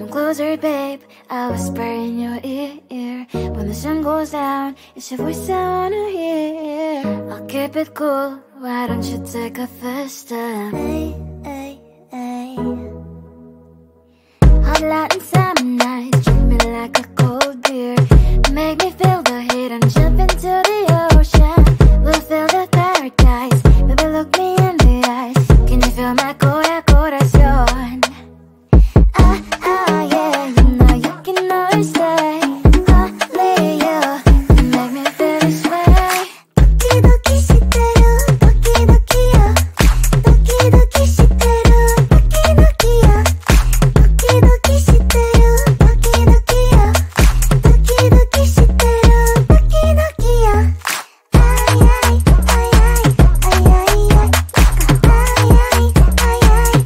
Come closer, babe, I'll whisper in your ear. When the sun goes down, it's your voice I wanna hear. I'll keep it cool, why don't you take a first step? Hey, hey, hey. Hot light and summer nights, treat me like a cold beer. Make me feel the heat and jump into the ocean. We'll feel the paradise, baby look me in the eyes. Can you feel my corazón? Yeah, you know you can always stay. Only you can make me feel this way. Doki doki shiteru, doki doki yo. Doki doki shiteru, doki doki yo. Doki doki shiteru, doki doki yo. Doki doki shiteru, doki doki yo. Ay ay ay ay ay ay ay. Ay ay ay ay ay ay.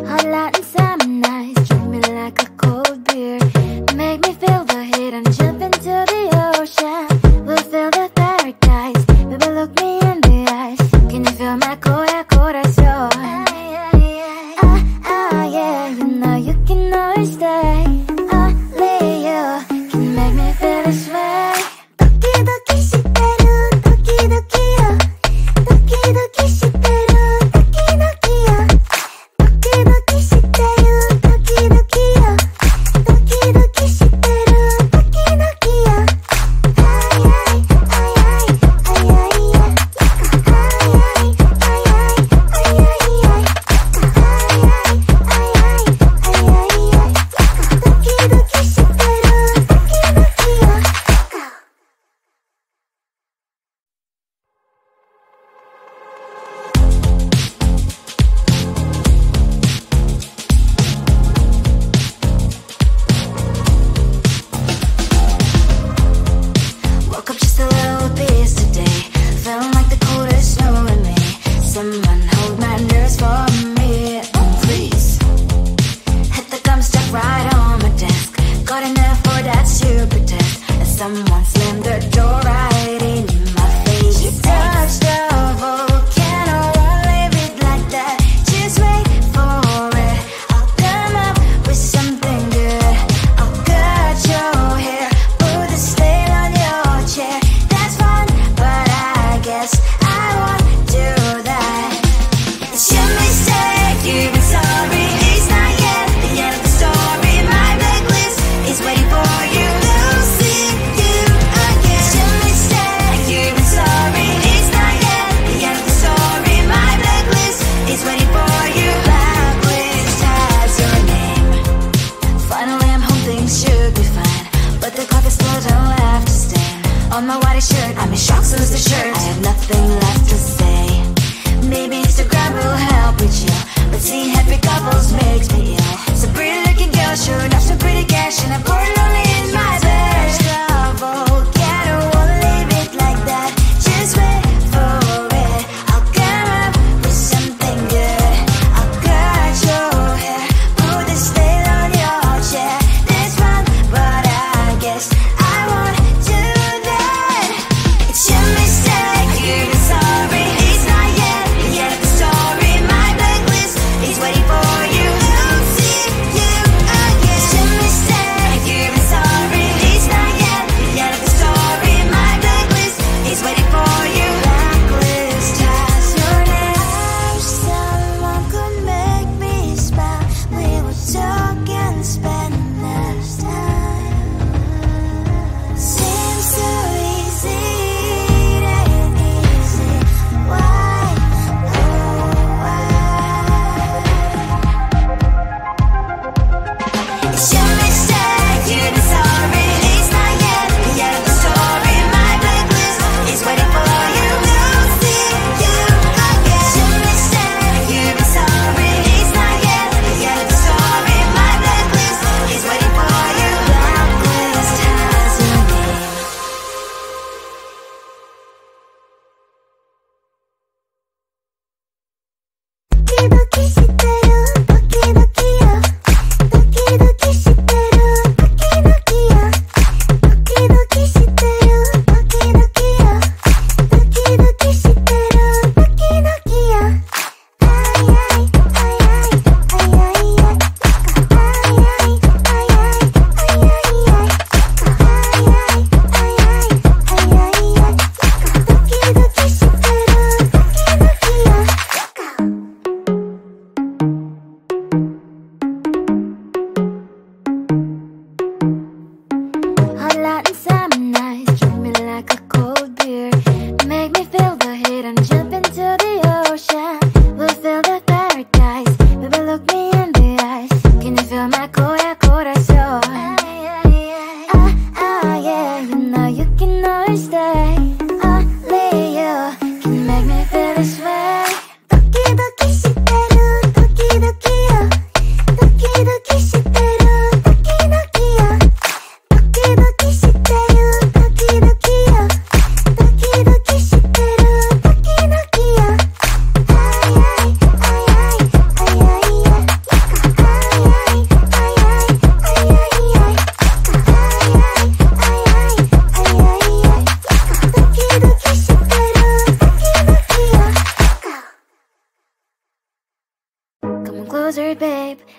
Hot light and summer nights, treat me like a cold beer. Make me feel the heat and jump into the ocean. We'll feel the paradise, baby look me in the eyes. Can you feel my corazón? Yeah, you know you can always stay. Only you can make me feel this way. Doki doki shiteru, doki doki yo. Doki doki shiteru, doki doki yo. Doki doki shiteru, doki doki yo. Doki doki shiteru, doki doki yo. Ay ay ay ay ay ay ay. Ay ay ay ay ay ay ay. Woke up just a little pissed today. Feeling like the coldest snow in me. Someone hold my nerves for me, oh please. Hit the gum stuck right on my desk. Got enough for that stupid test. And someone slammed the door right in my face. You touched the volcano, won't leave it like that. Just wait for it. I'll come up with something good. I'll cut your hair, put the stain on your chair. That's fun, but I guess I won't do that. It's your mistake, you've been sorry. It's not yet the end of the story. My blacklist is waiting for you. We'll see you again. It's your mistake, you've been sorry. It's not yet the end of the story. My blacklist is waiting for you. Blacklist has your name. Finally I'm home, things should be fine. But the clock is still don't have to stand. On my white shirt, I'm in shock, so is the shirt. I have nothing left to say. Maybe Instagram will help with you, but seeing happy couples makes me ill. Some pretty looking girl showing off some pretty cash, and I'm pouring lonely in my bed. Volcano, won't leave it like that. Just wait for it. I'll come up with something good. I'll cut your hair, put the stain on your chair. That's fun, but I guess I won't do that. It's your mistake, you've been sorry. It's not yet the end of the story. My blacklist is waiting for you. We'll see you again. It's your mistake, you've been sorry. It's not yet the end of the story. My blacklist is waiting for you. Blacklist has your name. I wish someone could make me smile. We would talk and spend less time. Seems so easy, it ain't easy. Why, oh why? It's your mistake, you've been sorry. It's not yet the end of the story. My blacklist is waiting for you. We'll see you again. It's your mistake, you've been sorry. It's not yet the end of the story. My blacklist is waiting for you. Blacklist has your name. Doki doki shiteru, doki doki yo.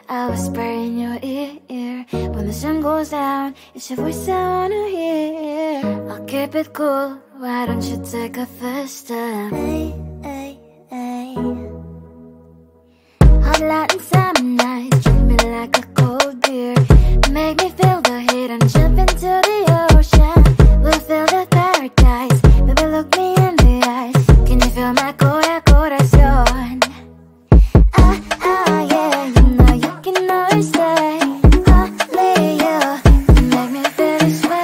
I whisper in your ear. When the sun goes down, it's your voice I wanna hear. I'll keep it cool, why don't you take a first step? Hey, hey, hey. Hot light and summer nights, treat me like a cold beer. Make me feel the heat and jump into the ocean. We'll feel the paradise, baby look me in the eyes. Can you feel my corazón? Yeah, you know you can always stay. Only you can make me feel this way.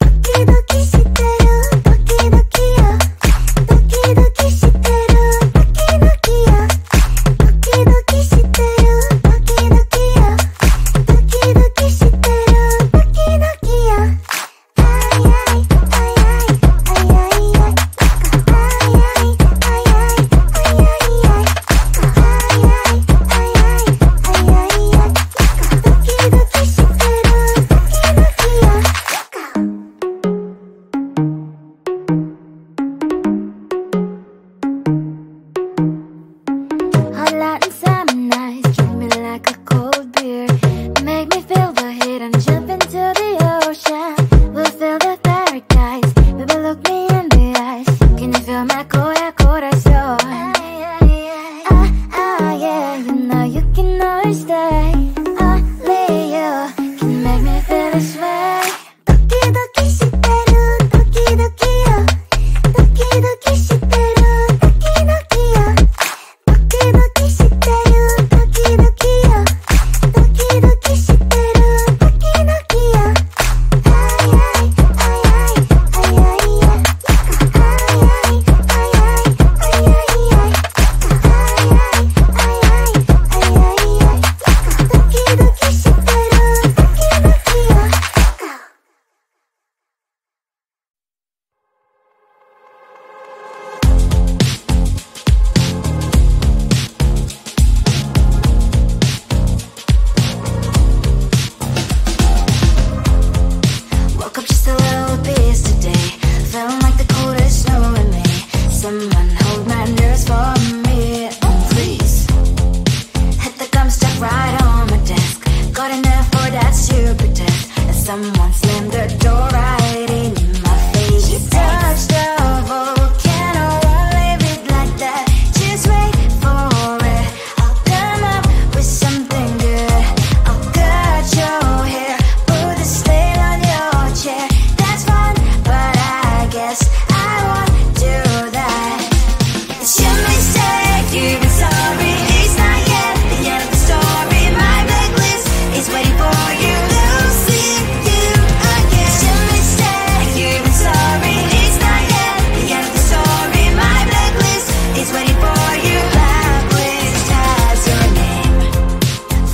Doki doki shiteru, doki doki yo. Doki doki shiteru, doki doki yo. Doki doki shiteru, doki doki yo. Doki doki shiteru, doki doki yo. Ay ay ay ay ay ay ay. Ay ay ay ay ay ay ay. Hot light and summer nights, treat me like a cold beer. Make me feel the heat and jump into the ocean. We'll feel the paradise, baby look me in the eyes. Can you feel my corazón? Yeah, you know you can always stay. Only you can make me feel this way. Doki doki shiteru, doki doki yo. Doki doki shiteru, doki doki yo. Doki doki shiteru, doki doki yo. Doki doki shiteru, doki doki yo. Ay ay ay ay ay ay ay. Ay ay ay ay ay ay ay. Woke up just a little bit yesterday. Feeling like the coldest snow in me. Someone hold my nerves for me, please. Hit the gum stuck right on my desk. Got enough for that stupid test. And someone slammed the door right in my face. You touched the volcano, won't leave it like that. Just wait for it. I'll come up with something good. I'll cut your hair, put a stain on your chair. That's fun, but I guess I won't do that. It's your mistake, you've been sorry. It's not yet the end of the story. My blacklist is waiting for you. Losing you again. It's your mistake, you've been sorry. It's not yet the end of the story. My blacklist is waiting for you. Blacklist has your name.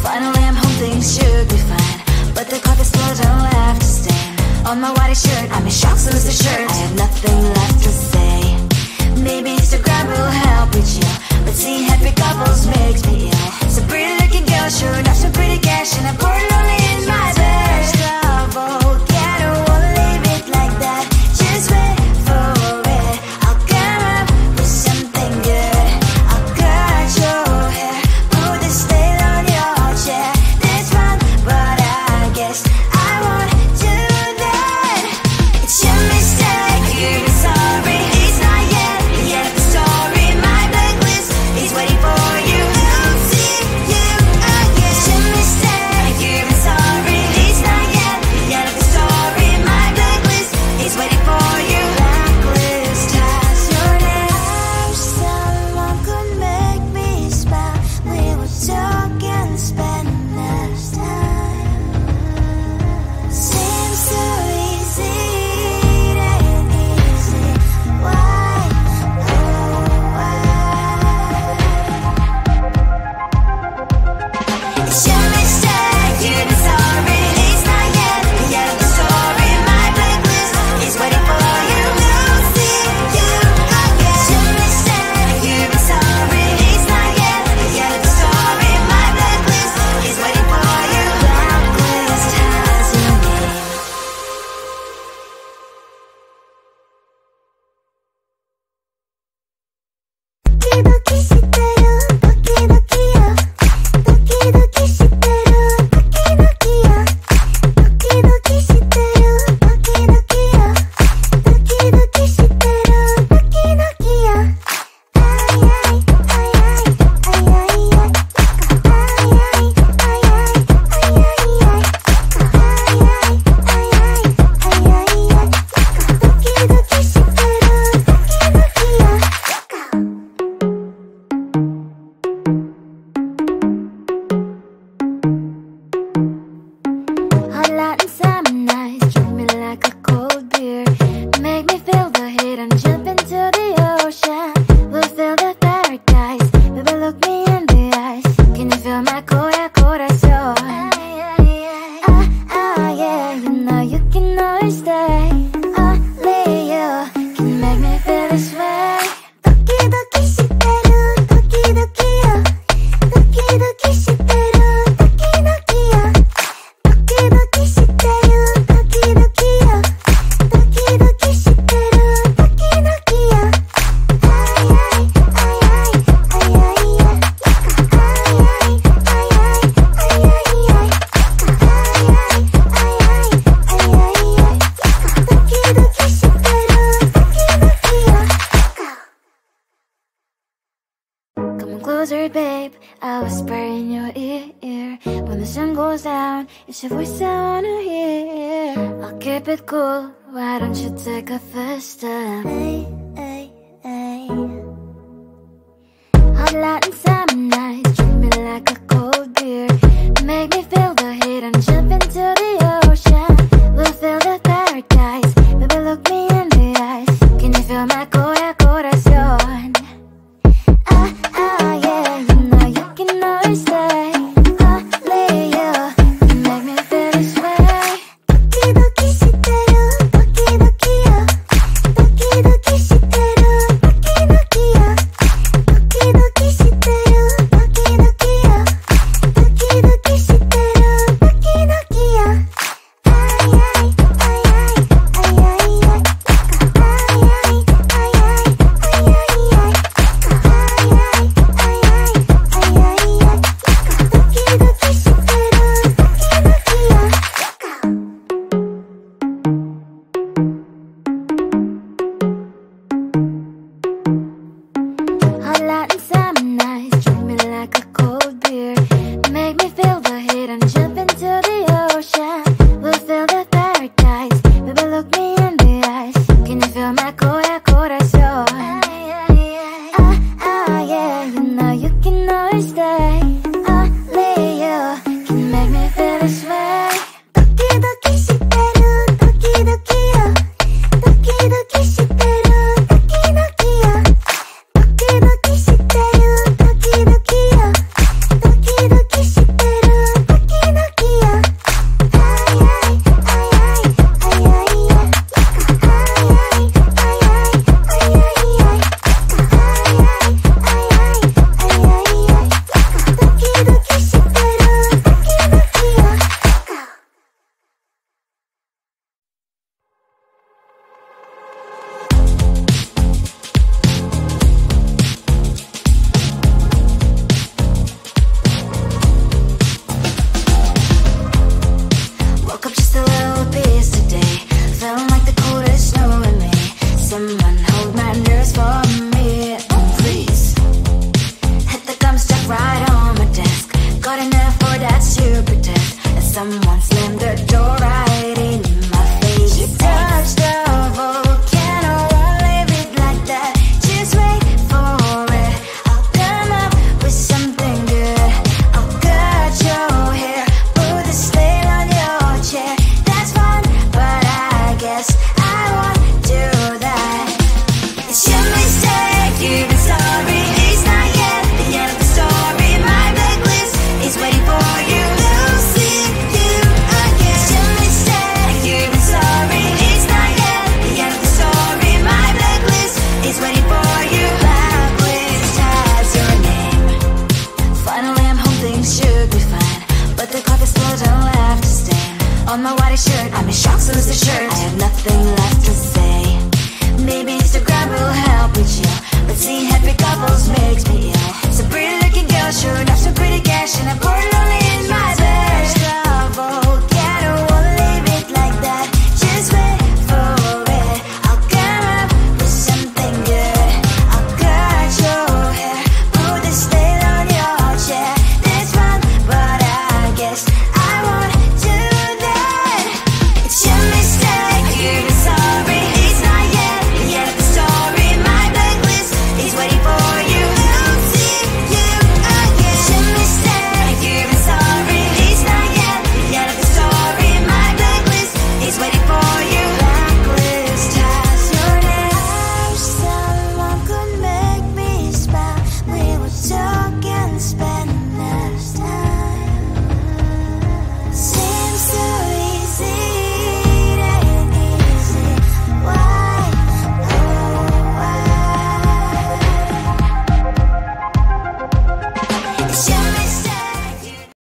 Finally I'm home, things should be fine. But the carpet still don't left to stain. On my white shirt, I'm in shock, so lose the shirt. I have nothing left to say. Maybe Instagram will help with you, but seeing happy couples makes me ill. Some pretty looking girl, sure enough, some pretty cash, and I'm pouring lonely in my bed. Volcano, won't leave it like that. Just wait for it. I'll come up with something good. I'll cut your hair, put the stain on your chair. That's fun, but I guess I won't do that. It's your mistake, you've been sorry. It's not yet the end of the story. My blacklist is waiting for you. Losing you again. It's your mistake. I whisper in your ear. When the sun goes down, it's your voice I wanna hear. I'll keep it cool, why don't you take a first step? Hey, hey, hey. Hot light and summer nights, treat me like a cold beer. Make me feel the heat and jump into the ocean. We'll feel the paradise, baby look me in the eyes. Can you feel my corazón? Yeah, you know you can always stay. Only you can make me feel this way. Doki doki shiteru, doki doki yo. Doki doki shiteru, doki doki yo. Doki doki shiteru, doki doki yo. Doki doki shiteru, doki doki yo. Ay ay ay ay ay ay ay. Ay ay ay ay ay ay ay. Hot light and summer nights, treat me like a cold beer. Make me feel the heat and jump into the ocean. We'll feel the paradise, baby look me in the eyes. Can you feel my corazón? Yeah, you know you can always stay. Only you can make me feel this way. Doki doki shiteru, doki doki yo. Doki doki shiteru, doki doki yo. Doki doki shiteru, doki doki yo. Doki doki shiteru, doki doki yo. Ay ay ay ay ay ay ay. Ay ay ay ay ay ay ay. Ay ay ay ay ay ay ay. Doki doki shiteru, doki doki yo. Woke up just a little pissed today. Feeling like the coldest snow in me. Someone hold my nerves for me, please. Hit the gum stuck right on my desk. Got enough for that stupid test. And someone slammed the door right in my face. You touched the volcano, won't leave it like that. Just wait for it. I'll come up with something good. I'll cut your hair, put the slate on your chair. That's fun, but I guess I won't do that. It's your mistake, you've been sorry. It's not yet the end of the story. My blacklist is waiting for you. Losing you again. It's your mistake, you've been sorry. It's not yet the end of the story. My blacklist is waiting for you. Blacklist has your name. Finally I'm home, things should be fine. But the carpet still don't have to stain. On my white shirt, I'm in shock, so lose the shirt.